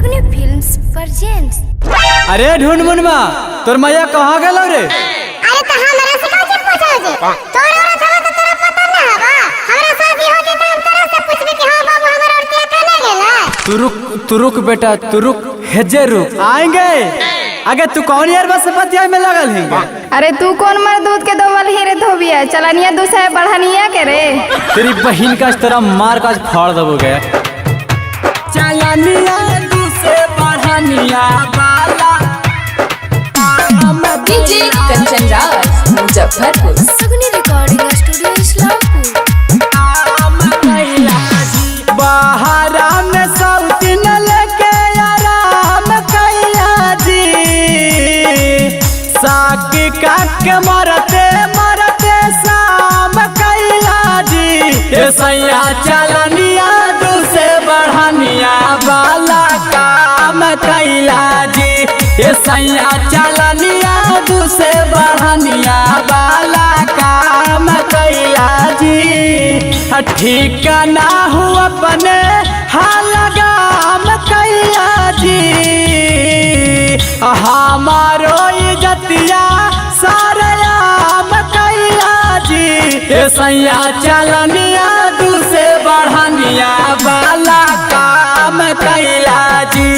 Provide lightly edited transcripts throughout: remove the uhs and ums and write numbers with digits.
सगुनी films presents. अरे ढूंढ मुनमा तोर मैया कहाँ गेलो रे? अरे तो हमरा से काहे पूछो जे? तोर औरत हवा तो तोरा पता ना हवा। हमरा शादी हो जेता हम तोरा से पूछबे कि हां बाबू हमर औरतिया कने गेला? तू रुक बेटा, तू रुक, हेजे रुक, आएंगे। आगे तू कौन यार बस पतिया में लगल है? अरे तू कौन मर दूध के दोवल ही रे धोबिया चलनिया दूसरा बढ़निया के रे। तेरी बहन का तेरा मार का फाड़ दबोगे। चलनिया दूसरे बढ़निया वाला DJ Kanchan Raj Muzaffarpur. Saguni recording studio Islampur. बहारा में सौतीन लेके आराम कैला जी, साकी काके मरते मरते शाम कैला जी। ये सैया चलनिया दूसरे बढ़निया वाला काम कैला जी। ये सैया चलनिया दूसरे बढ़निया वाला काम कैला जी। ठीक ना हुआ अपने हाल लगाम कैला जी। हमारो इज्जतिया सारे आम कैला जी। ये सैया चलनिया दूसरे बढ़निया वाला काम कैला जी।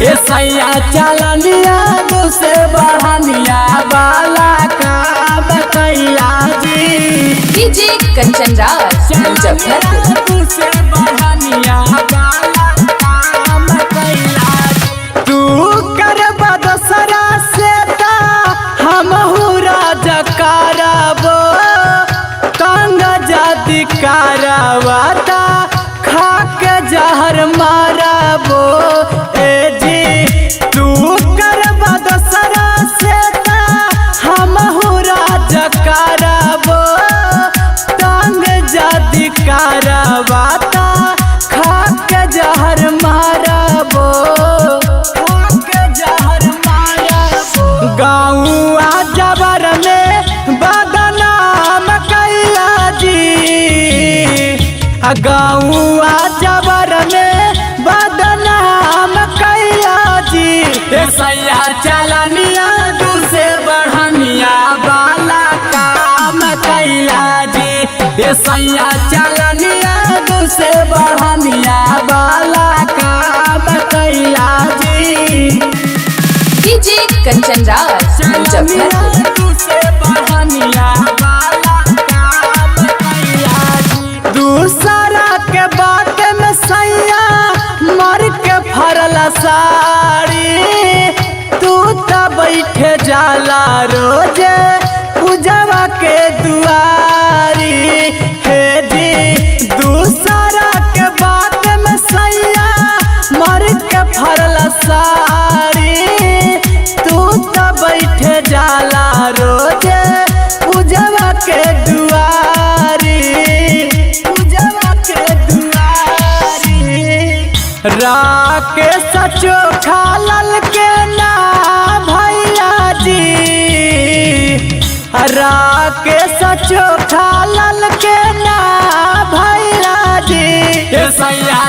ये सैया चलनिया दूसरे बढ़निया वाला काम कैला जी। डीजे कंचन राज मुजफ्फरपुर। दूसरे बढ़निया वाला काम कैला जी। तू कर बदसरा से ता हमहू राजा कारबो, कंग जाति कारवाता खाके जहर मारबो। ए जी तू कर बदसरा से ता हमहू राजा कारबो, कंग जाति कारवाता खाके जहर मारबो। गाँव जबर में बदनाम कैला जी। गाँव जबर में बदनाम कैला जी। ये सैया चलनिया दूसरे बढ़निया वाला काम कैला जी। ये सैया चलनिया दूसरे बढ़निया वाला काम कैला जी। डीजे कंचन राज मुजफ्फरपुर। दूसरा के बात में सैया मर के फरला साड़ी, तू तो बैठे जाला रोजे पूजवा के दुआरी। हे जी दूसरा के बात में सैया मर के फरला साड़ी, तू तो बैठे जाला रोजे पूजवा के दुआरी। पूजवा के दुआरी राके सचो खालल के ना भैया जी। राके सचो खालल के ना भैया जी। ये सैया